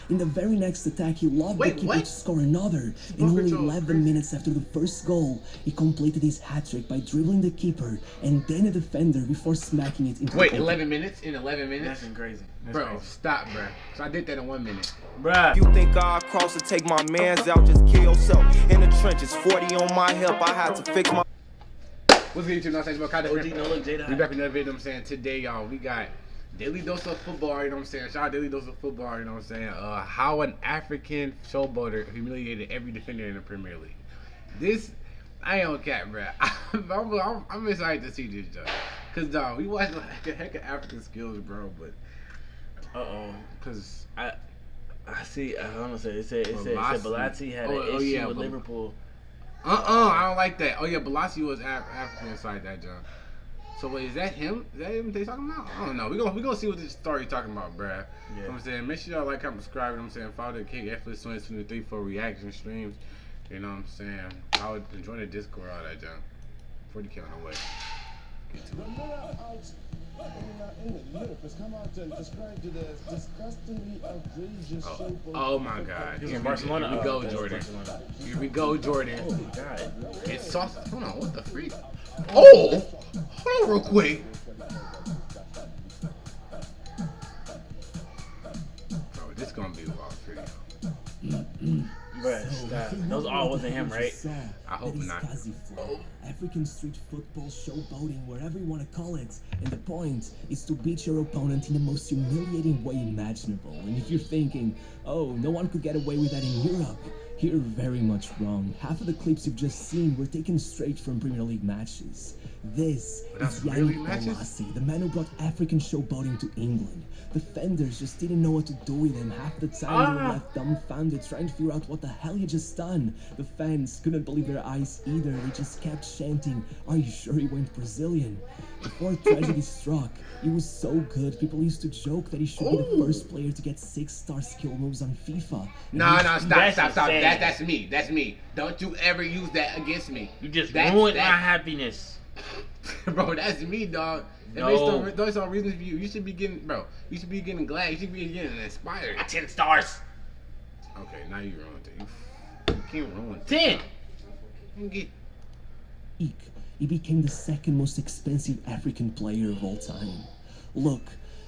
In the very next attack, he lobbed the keeper to score another. And only 11 minutes after the first goal, he completed his hat-trick by dribbling the keeper and then a defender before smacking it into the goal. 11 minutes? In 11 minutes? That's crazy. Bro, stop, bro. So I did that in 1 minute. Bruh. You think I'll cross and take my mans out, just kill yourself. In the trenches, 40 on my hip, I had to fix my... What's good, YouTube? No, thanks for OG, no look, Jada. We back in another video, you know what I'm saying? Today, y'all, we got Daily Dose of Football, you know what I'm saying? Shout out Daily Dose of Football, you know what I'm saying? How an African showboater humiliated every defender in the Premier League. This, I ain't on cap, bro. I'm excited to see this, dog. Because, dog, we watched like a heck of African skills, bro, but... Because... I see, I don't know, it said Balati had an issue with Liverpool. I don't like that. Oh yeah, Balassi was African inside that John. So wait, is that him? Is that him they talking about? I don't know. We gonna see what this story talking about, bruh. Yeah. You know what I'm saying? Make sure y'all like, comment, subscribe. You know what I'm saying? Follow the King F 2023 for reaction streams. You know what I'm saying? I would enjoy the Discord, all that John. 40K on the way. Get to it. Oh my God! Here we go, Jordan. Here we go, Jordan. Oh my God! It's sauce. Hold on, what the freak? Oh, hold on, real quick. Bro, this gonna be a wild video. Bruh, stop. Those all wasn't him, right? I hope not. African street football, showboating, whatever you want to call it. And the point is to beat your opponent in the most humiliating way imaginable. And if you're thinking, oh, no one could get away with that in Europe, you're very much wrong. Half of the clips you've just seen were taken straight from Premier League matches. This is Yannick Bolasie, the man who brought African showboating to England. Defenders just didn't know what to do with him. Half the time they were left dumbfounded trying to figure out what the hell he just done. The fans couldn't believe their eyes either. They just kept chanting, "Are you sure he went Brazilian?" Before tragedy struck, he was so good, people used to joke that he should be the first player to get 6-star skill moves on FIFA. No, stop. That's me. That's me. Don't you ever use that against me. You just ruined my happiness. Bro, that's me, dog. No. Those are reasons for you. You should be getting, bro. You should be getting glad. You should be getting inspired. 10 stars. Okay, now you ruined it. You can't ruin it. 10. You get. He became the second most expensive African player of all time. Look,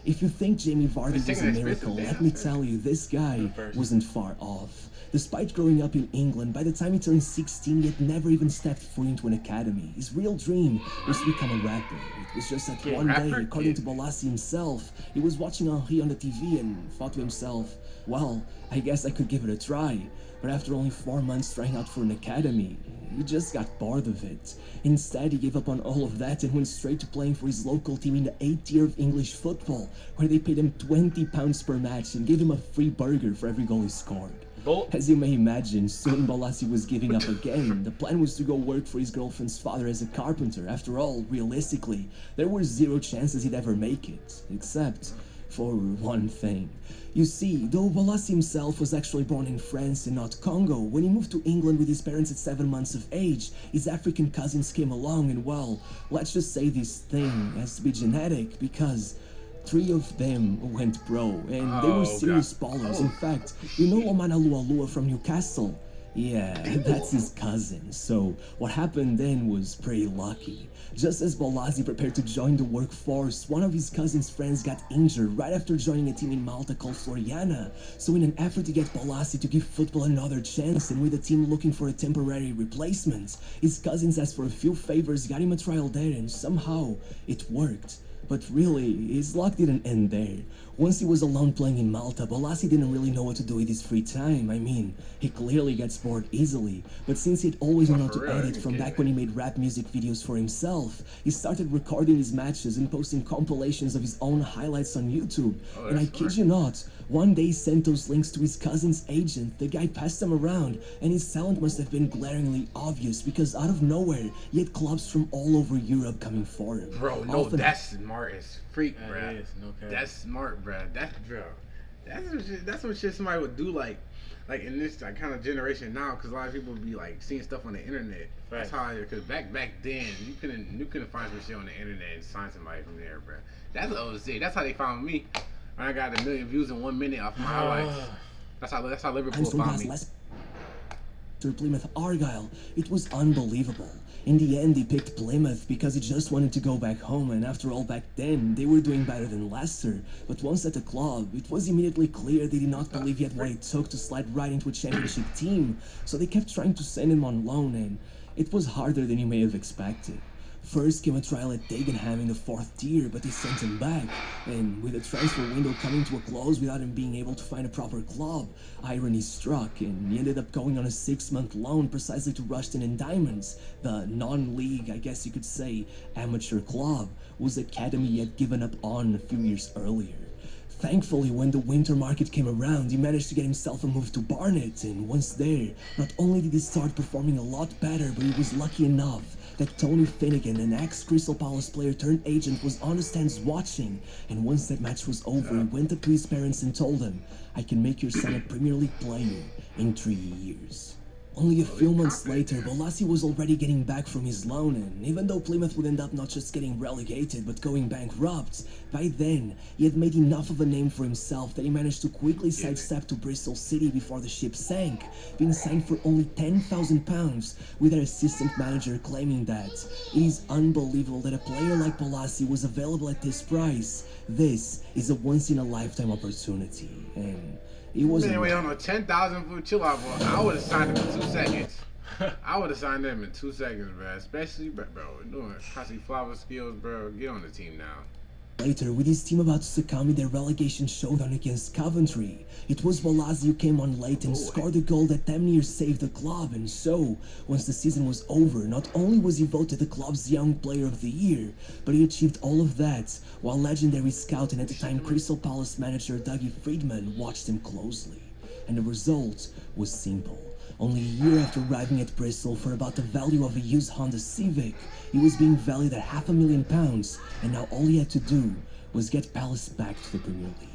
if you think Jamie Vardy was a miracle, let me tell you, this guy wasn't far off. Despite growing up in England, by the time he turned 16, he had never even stepped foot into an academy. His real dream was to become a rapper. It was just that one day, according to Bolasie himself, he was watching Henri on the TV and thought to himself, well, I guess I could give it a try. But after only 4 months trying out for an academy, he just got bored of it. Instead, he gave up on all of that and went straight to playing for his local team in the 8th tier of English football, where they paid him £20 per match and gave him a free burger for every goal he scored. As you may imagine, soon Bolasie was giving up again. The plan was to go work for his girlfriend's father as a carpenter. After all, realistically, there were 0 chances he'd ever make it, except for one thing. You see, though Bolasie himself was actually born in France and not Congo, when he moved to England with his parents at 7 months of age, his African cousins came along and, well, let's just say this thing has to be genetic because 3 of them went pro, and they were serious ballers. In fact, you know Omana Lualua from Newcastle? Yeah, that's his cousin. So what happened then was pretty lucky. Just as Bolasie prepared to join the workforce, one of his cousin's friends got injured right after joining a team in Malta called Floriana. So in an effort to get Bolasie to give football another chance, and with the team looking for a temporary replacement, his cousins asked for a few favors, got him a trial there, and somehow it worked. But really, his luck didn't end there. Once he was alone playing in Malta, Bolasie didn't really know what to do with his free time. I mean, he clearly gets bored easily. But since he'd always known how to edit from back when he made rap music videos for himself, he started recording his matches and posting compilations of his own highlights on YouTube. And I kid you not, one day he sent those links to his cousin's agent. The guy passed them around, and his talent must have been glaringly obvious because out of nowhere, he had clubs from all over Europe coming for him. Bro, no, that's smart as freak, bro. No that's smart, bro. That's what shit somebody would do, like in this kind of generation now, because a lot of people would be like seeing stuff on the internet. That's how, because back then you couldn't find some shit on the internet and find somebody from there, bro. That's what I was saying. That's how they found me. When I got 1 million views in 1 minute off my highlights. That's how Liverpool found me. Plymouth Argyle. It was unbelievable. In the end, they picked Plymouth because he just wanted to go back home, and after all, back then, they were doing better than Leicester. But once at the club, it was immediately clear they did not believe he had what it took to slide right into a championship team, so they kept trying to send him on loan, and it was harder than you may have expected. First came a trial at Dagenham in the 4th tier, but they sent him back. And with the transfer window coming to a close without him being able to find a proper club, irony struck, and he ended up going on a 6-month loan precisely to Rushden and Diamonds, the non-league, I guess you could say, amateur club, whose academy he had given up on a few years earlier. Thankfully, when the winter market came around, he managed to get himself a move to Barnet, and once there, not only did he start performing a lot better, but he was lucky enough that Tony Finnegan, an ex-Crystal Palace player turned agent, was on the stands watching, and once that match was over, he went up to his parents and told them, "I can make your son a Premier League player in 3 years." Only a few months later, Bolasie was already getting back from his loan, and even though Plymouth would end up not just getting relegated but going bankrupt, by then he had made enough of a name for himself that he managed to quickly sidestep to Bristol City before the ship sank, being signed for only £10,000, with their assistant manager claiming that it is unbelievable that a player like Bolasie was available at this price. This is a once-in-a-lifetime opportunity, and he wasn't. Man, wait, on 10,000 for chill out, bro. I would have signed him in 2 seconds. I would have signed him in 2 seconds, bro. Especially, bro, doing Kasi Flava skills, bro. Get on the team now. Later, with his team about to succumb in their relegation showdown against Coventry, it was Bolasie who came on late and scored a goal that damn near saved the club. And so, once the season was over, not only was he voted the club's Young Player of the Year, but he achieved all of that while legendary scout and at the time Crystal Palace manager Dougie Freedman watched him closely. And the result was simple. Only a year after arriving at Bristol for about the value of a used Honda Civic, he was being valued at £500,000, and now all he had to do was get Palace back to the Premier League.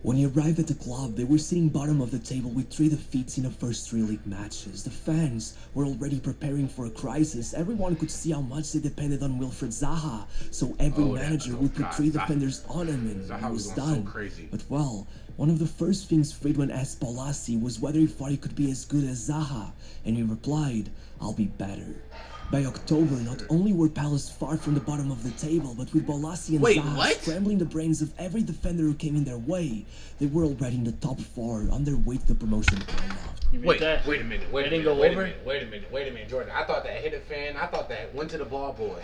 When he arrived at the club, they were sitting bottom of the table with 3 defeats in the first 3 league matches. The fans were already preparing for a crisis. Everyone could see how much they depended on Wilfried Zaha, so every manager would put 3 defenders on him, and it was done. But well, one of the first things Friedman asked Bolasie was whether he thought he could be as good as Zaha, and he replied, "I'll be better." By October, not only were Palace far from the bottom of the table, but with Bolasie and Zaha scrambling the brains of every defender who came in their way, they were already in the top 4 on their way to the promotion playoff. Wait a minute, Jordan. I thought that hit a fan. I thought that went to the ball boy.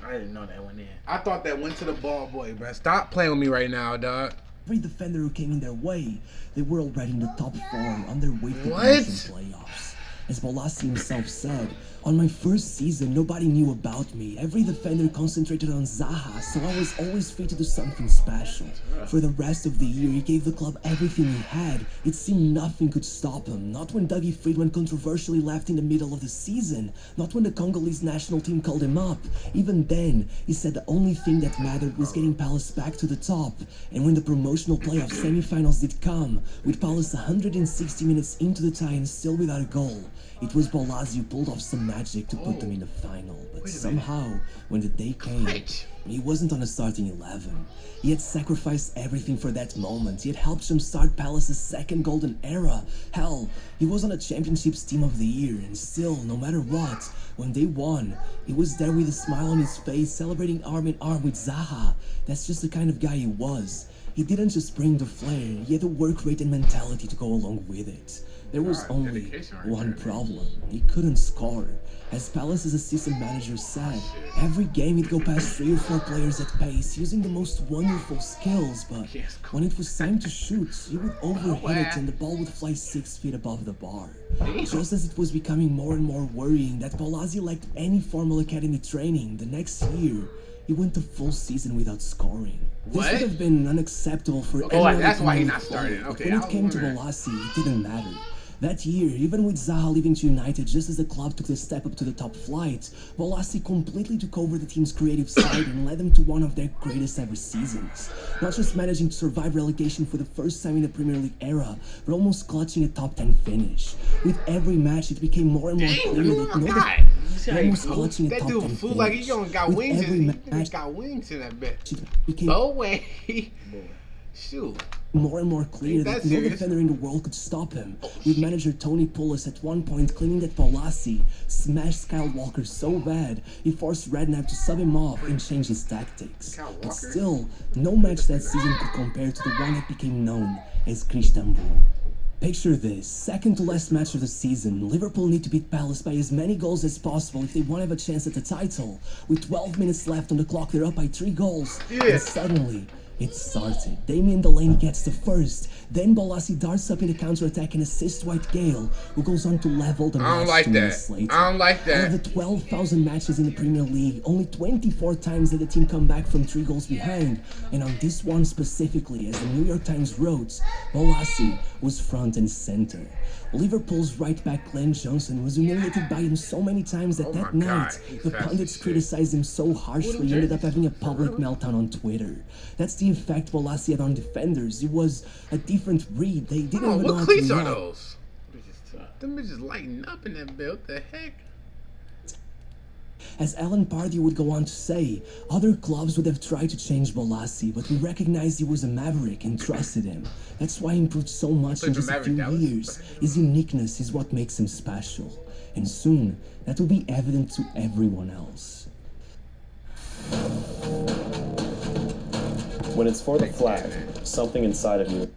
I didn't know that went in. I thought that went to the ball boy, bro. Stop playing with me right now, dog. Every defender who came in their way, they were already in the top 4 on their way to the promotion playoffs. As Bolasie himself said, "On my first season, nobody knew about me. Every defender concentrated on Zaha, so I was always free to do something special." For the rest of the year, he gave the club everything he had. It seemed nothing could stop him. Not when Dougie Freedman controversially left in the middle of the season. Not when the Congolese national team called him up. Even then, he said the only thing that mattered was getting Palace back to the top. And when the promotional playoff semi-finals did come, with Palace 160 minutes into the tie and still without a goal, it was Bolasie who pulled off some magic to put them in the final. But somehow, when the day came, he wasn't on the starting 11. He had sacrificed everything for that moment. He had helped them start Palace's second golden era. Hell, he was on the Championship's Team of the Year, and still, no matter what, when they won, he was there with a smile on his face, celebrating arm in arm with Zaha. That's just the kind of guy he was. He didn't just bring the flair, he had the work rate and mentality to go along with it. There was only one problem. He couldn't score. As Palace's assistant manager said, every game he'd go past 3 or 4 players at pace, using the most wonderful skills, but when it was time to shoot, he would overhit it and the ball would fly 6 feet above the bar. Just as it was becoming more and more worrying that Bolasie lacked any formal academy training, the next year, he went a full season without scoring. This would have been unacceptable for anyone. That's why he's not starting. Okay, when it came to Bolasie, it didn't matter. That year, even with Zaha leaving to United just as the club took the step up to the top flight, Bolasie completely took over the team's creative side and led them to one of their greatest ever seasons. Not just managing to survive relegation for the first time in the Premier League era, but almost clutching a top 10 finish. With every match, it became more and more clear that almost clutching a top 10 finish. That dude like he don't got wings. He got wings in that bit. Oh wait, shoot. more and more clear that no defender in the world could stop him, with manager Tony Pulis at one point claiming that Bolasie smashed Kyle Walker so bad he forced Redknapp to sub him off and change his tactics. But still, no match that season could compare to the one that became known as Istanbul. Picture this, second to last match of the season, Liverpool need to beat Palace by as many goals as possible if they want to have a chance at the title. With 12 minutes left on the clock, they're up by 3 goals, and suddenly, it started. Damien Delaney gets the first. Then Bolasie darts up in the counter-attack and assists Dwight Gale, who goes on to level the match 2 minutes later. I don't like that. Out of the 12,000 matches in the Premier League, only 24 times did the team come back from 3 goals behind. And on this one specifically, as the New York Times wrote, Bolasie was front and center. Liverpool's right-back Glenn Johnson was humiliated by him so many times that night, the pundits criticized him so harshly he ended up having a public meltdown on Twitter. That's the effect Bolasie had on defenders. It was a different breed. They didn't even know how to cleats are those? Them bitches lighting up in that belt. The heck? As Alan Pardew would go on to say, other clubs would have tried to change Bolasie, but we recognized he was a maverick and trusted him. That's why he improved so much in just a few years. His uniqueness is what makes him special. And soon, that will be evident to everyone else. When it's for the flag, something inside of you.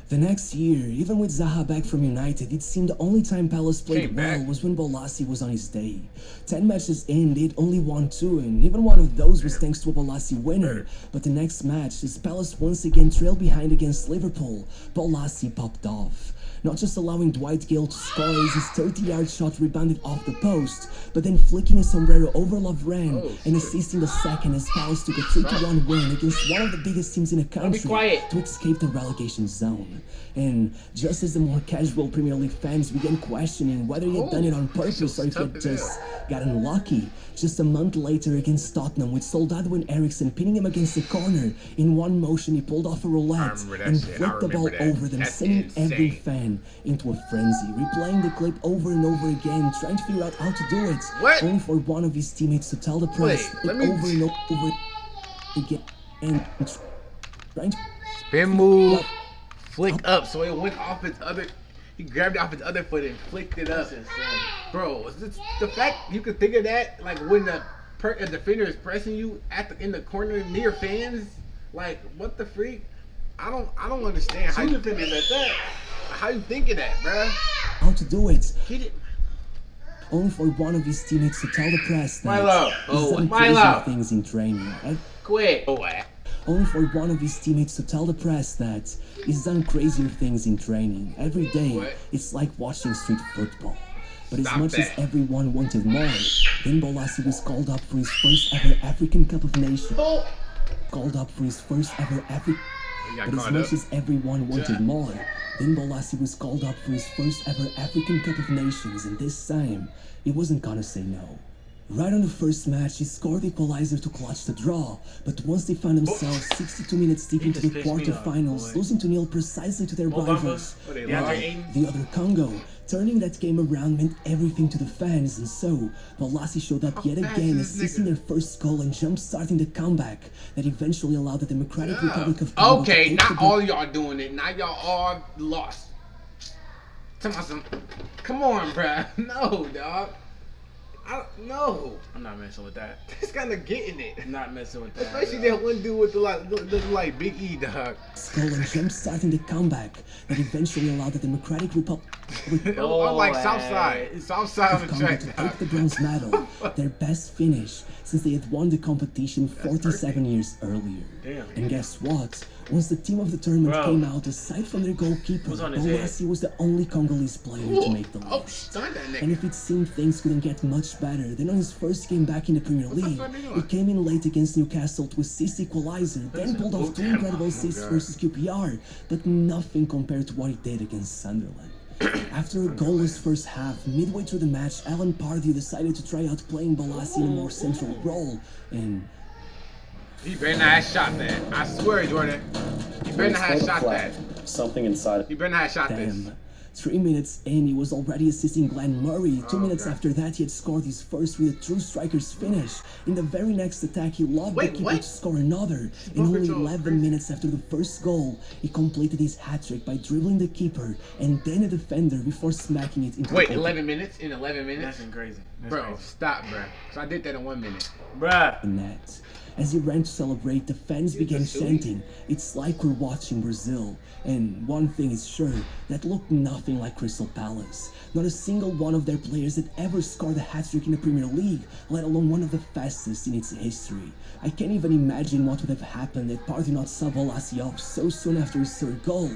The next year, even with Zaha back from United, it seemed the only time Palace played well was when Bolasie was on his day. 10 matches in, they'd only won 2, and even one of those was thanks to a Bolasie winner. But the next match, as Palace once again trailed behind against Liverpool, Bolasie popped off. Not just allowing Dwight Gale to score as his 30-yard shot rebounded off the post, but then flicking a sombrero over Lovren and assisting the second as Palace took a 3-1 win against one of the biggest teams in the country to escape the relegation zone. And just as the more casual Premier League fans began questioning whether he had done it on purpose or if he had just gotten lucky, just a month later against Tottenham, with Soldado and Eriksen pinning him against the corner, in one motion he pulled off a roulette and flipped the ball over them, sending every fan into a frenzy, replaying the clip over and over again, trying to figure out how to do it, only for one of his teammates to tell the press over and over again, and trying to spin move, flick up, so it went off his other. He grabbed it off his other foot and flicked it up. Bro, the fact you could think of that, like when a defender is pressing you in the corner near fans, like what the freak? I don't understand how you think of that. How you think of that, bruh? How to do it? Get it. Only for one of his teammates to tell the press that Milo, he's done crazy things in training. Quit. Only for one of his teammates to tell the press that he's done crazier things in training. Every day, it's like watching street football. But as much as everyone wanted more, then Bolasie was called up for his first ever African Cup of Nations. Called up for his first ever African. But as much as everyone wanted more, then Bolasie was called up for his first ever African Cup of Nations, and this time, he wasn't gonna say no. Right on the first match, he scored the equalizer to clutch the draw, but once they found themselves 62 minutes deep into the quarterfinals, losing to 0 precisely to their rivals, the other Congo, turning that game around meant everything to the fans, and so Bolasie showed up yet again, assisting their first goal and jump-starting the comeback that eventually allowed the Democratic Republic of Congo to take not all y'all doing it. Now y'all all lost. Come on, bruh. No, dog. No. I'm not messing with that. This kind of getting it. I'm not messing with that. Especially that one dude with the like Big E, dog. Goal and jump-starting the comeback that eventually allowed the Democratic Republic I'm like Southside on the track to take the bronze medal, their best finish since they had won the competition 47 years earlier. Damn. And guess what? Once the team of the tournament came out, aside from their goalkeeper, Bolasie was the only Congolese player to make the list. And if it seemed things couldn't get much better, then on his first game back in the Premier League, he came in late against Newcastle to assist the equalizer, then pulled off 2 incredible assists versus QPR, but nothing compared to what he did against Sunderland. After a goalless first half, midway through the match, Alan Pardew decided to try out playing Bolasie in a more central role, and he better not have shot that. I swear, Jordan. He better not have shot that. Something inside. He better not have shot this. 3 minutes in, he was already assisting Glenn Murray. 2 minutes after that, he had scored his first with a true striker's finish. In the very next attack, he lobbed the keeper to score another. In only 11 minutes after the first goal, he completed his hat-trick by dribbling the keeper and then a defender before smacking it into the goal. 11 minutes? In 11 minutes? That's crazy. Bro, stop, bro. So I did that in 1 minute. Bruh. The net. As he ran to celebrate, the fans began chanting, "It's like we're watching Brazil." And one thing is sure, that looked nothing like Crystal Palace. Not a single one of their players had ever scored a hat-trick in the Premier League, let alone one of the fastest in its history. I can't even imagine what would have happened had Partey not subbed Bolasie off so soon after his third goal.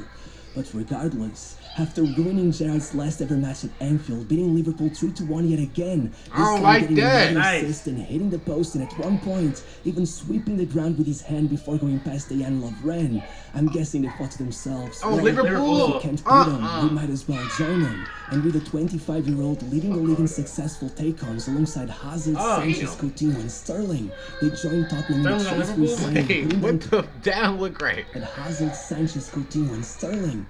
But regardless, after ruining Gerrard's last ever match at Anfield, beating Liverpool 3-1 yet again, this time getting another assist and hitting the post, and at one point even sweeping the ground with his hand before going past Dejan Lovren, I'm guessing they thought to themselves, "Oh, Liverpool! If we can't beat them, we might as well join them." And with the 25-year-old leading the league in successful take-ons alongside Hazard, Sanchez, Coutinho, and Sterling, they joined Tottenham in the chase for signing. Hey, what the down look right? And Hazard, Sanchez, Coutinho, and Sterling.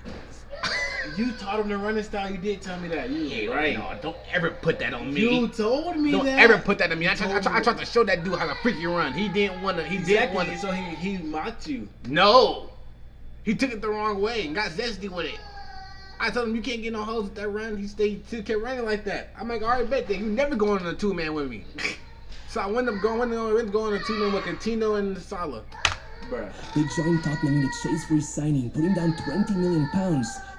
You taught him the running style. You did tell me that. You right. No, don't ever put that on me. You told me don't that. Don't ever put that on me. I tried to show that dude how to freaking run. He didn't want to. He didn't want to. So he mocked you. No. He took it the wrong way and got zesty with it. I told him you can't get no hoes with that run. He kept running like that. I'm like, all right, bet then. You never going on a 2-man with me. So I went on a 2-man with Coutinho and Salah. Bruh. They joined Tottenham in the chase for his signing, putting down £20 million,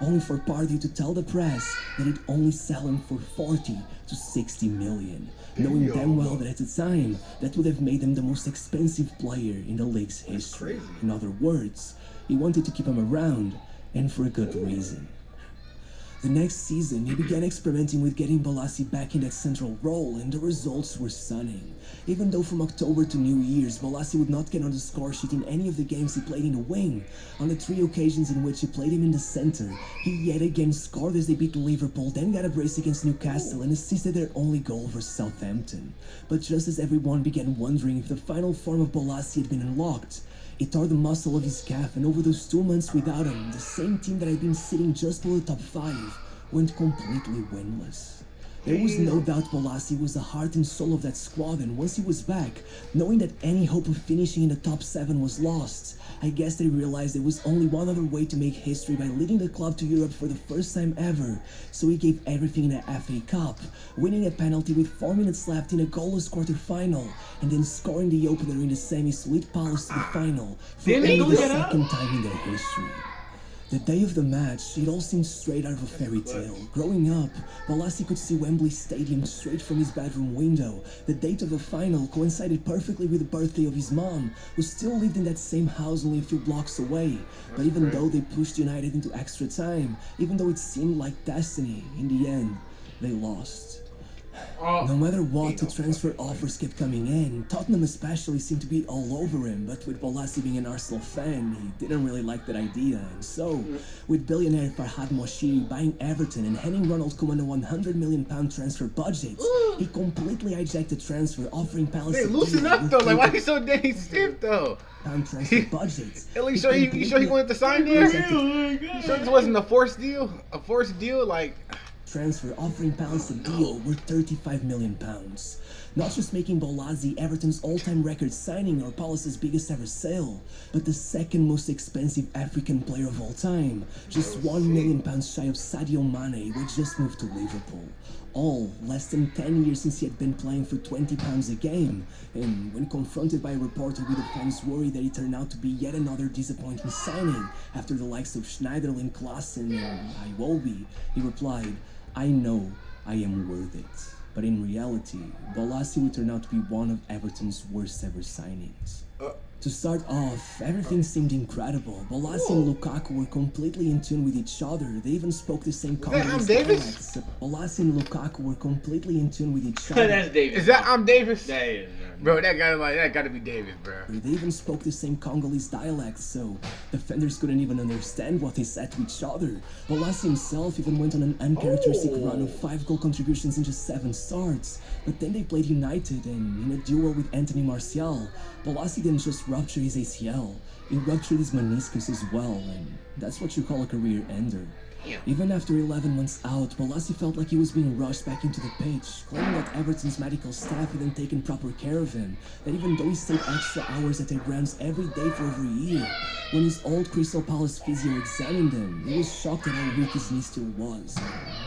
only for Partey to tell the press that he'd only sell him for 40 to 60 million, knowing damn well that at the time, that would have made him the most expensive player in the league's history. In other words, he wanted to keep him around, and for a good reason. The next season, he began experimenting with getting Bolasie back in that central role, and the results were stunning. Even though from October to New Year's, Bolasie would not get on the score sheet in any of the games he played in the wing, on the 3 occasions in which he played him in the center, he yet again scored as they beat Liverpool, then got a brace against Newcastle and assisted their only goal versus Southampton. But just as everyone began wondering if the final form of Bolasie had been unlocked, he tore the muscle of his calf, and over those 2 months without him, the same team that had been sitting just below the top 5 went completely winless. There was no doubt Bolasie was the heart and soul of that squad, and once he was back, knowing that any hope of finishing in the top 7 was lost, I guess they realized there was only one other way to make history by leading the club to Europe for the first time ever, so he gave everything in the FA Cup, winning a penalty with 4 minutes left in a goalless quarter-final, and then scoring the opener in the semis to lead Palace to the final for only the second time in their history. The day of the match, it all seemed straight out of a fairy tale. Growing up, Bolasie could see Wembley Stadium straight from his bedroom window. The date of the final coincided perfectly with the birthday of his mom, who still lived in that same house only a few blocks away. But even though they pushed United into extra time, even though it seemed like destiny, in the end, they lost. No matter what, the transfer offers kept coming in. Tottenham especially seemed to be all over him, but with Bolasie being an Arsenal fan, he didn't really like that idea. And so, with billionaire Farhad Moshiri buying Everton and handing Ronald Koeman a £100 million transfer budget, he completely hijacked the transfer, offering Palace Hey, loosen up though, like why are you so dang stiff though? Transfer budget. At least you sure he wanted to sign there? You sure this wasn't a forced deal? A forced deal, like... Transfer offering Palace a deal worth £35 million. Not just making Bolasie Everton's all-time record signing or Palace's biggest ever sale, but the second most expensive African player of all time, just £1 million shy of Sadio Mane, who had just moved to Liverpool. All less than 10 years since he had been playing for £20 a game, and when confronted by a reporter with the fans worried that he turned out to be yet another disappointing signing after the likes of Schneiderlin, Klaassen, and Iwobi, he replied, "I know I am worth it." But in reality, Bolasie would turn out to be one of Everton's worst ever signings. To start off, everything seemed incredible. Bolasie and Lukaku were completely in tune with each other. They even spoke the same Congolese dialects. Bolasie and Lukaku were completely in tune with each other. That's Davis. Is that Davis? That is. Bro, that gotta be Davis, bro. They even spoke the same Congolese dialects, so defenders couldn't even understand what they said to each other. Bolasie himself even went on an uncharacteristic run of 5 goal contributions in just 7 starts. But then they played United, and in a duel with Anthony Martial, Bolasie didn't just rupture his ACL, he ruptured his meniscus as well, and that's what you call a career ender. Even after 11 months out, Bolasie felt like he was being rushed back into the pitch, claiming that Everton's medical staff hadn't taken proper care of him, that even though he stayed extra hours at their grounds every day for over a year, when his old Crystal Palace physio examined him, he was shocked at how weak his knee still was.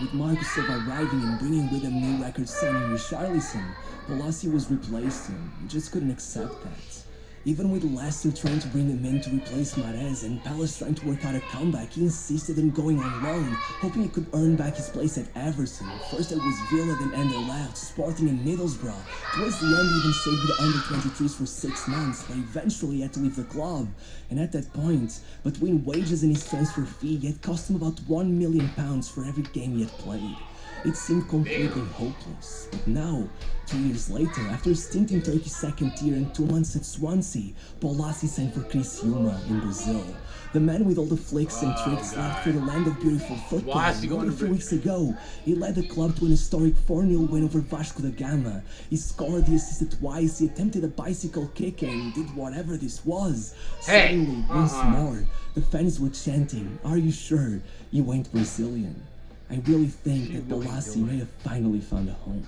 With Marcus Silva arriving and bringing with him new record signing Richarlison, Bolasie was replacing. He just couldn't accept that. Even with Leicester trying to bring him in to replace Mahrez and Palace trying to work out a comeback, he insisted on going on loan, hoping he could earn back his place at Everton. First it was Villa, then Anderlecht, Sporting and Middlesbrough. Towards the end he even stayed with the under-23s for 6 months, but eventually he had to leave the club. And at that point, between wages and his transfer fee, it cost him about £1 million for every game he had played. It seemed completely hopeless. But now, 2 years later, after a stint in Turkey's second tier and 2 months at Swansea, Bolasie signed for Criciúma in Brazil. The man with all the flicks and tricks left for the land of beautiful football. A few weeks ago, he led the club to an historic 4-0 win over Vasco da Gama. He scored, he assisted twice, he attempted a bicycle kick and did whatever this was. Suddenly, once more, the fans were chanting, "Are you sure you ain't Brazilian?" I really think that Bolasie may have finally found a home.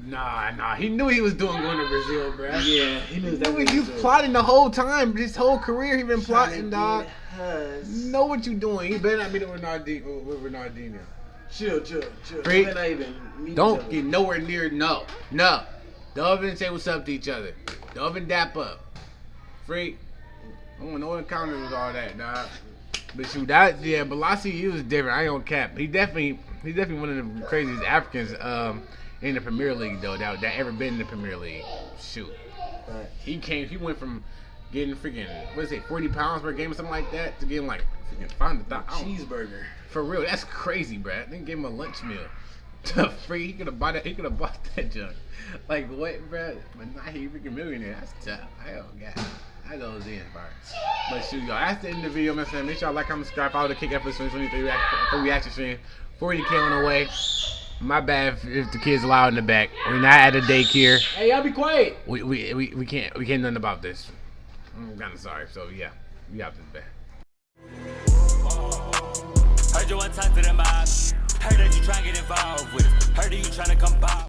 Nah, he knew he was going to Brazil, bro. Yeah, he knew that. He was plotting the whole time. His whole career, he been plotting, dog. You know what you doing. He better not meet with Ronaldinho. Chill. Freak. Not even Don't get nowhere near, no. Don't even say what's up to each other. Don't even dap up. Freak. I don't want no encounters with all that, dog. But shoot, Bolasie, he was different. I ain't gonna cap. He definitely one of the craziest Africans in the Premier League though that ever been in the Premier League. Shoot, right. He went from getting freaking 40 pounds per game or something like that to getting like freaking $500 cheeseburger. For real, that's crazy, bro. They gave him a lunch meal. Free, he could have bought that junk. Like what, bro? But not he freaking millionaire. That's tough. Hell, God. I know it's in, bro. But shoot, y'all, that's the end of the video, man. Make sure y'all like, comment, subscribe, follow the Kick Episode 2023 reaction stream. 40K on the way. My bad if the kids loud in the back. We're not at a daycare. Hey, y'all be quiet. We can't nothing about this. I'm kind of sorry. So yeah, we out this bad. Heard you one time to the mob. Heard that you trying to get involved with it. Heard that you trying to come by.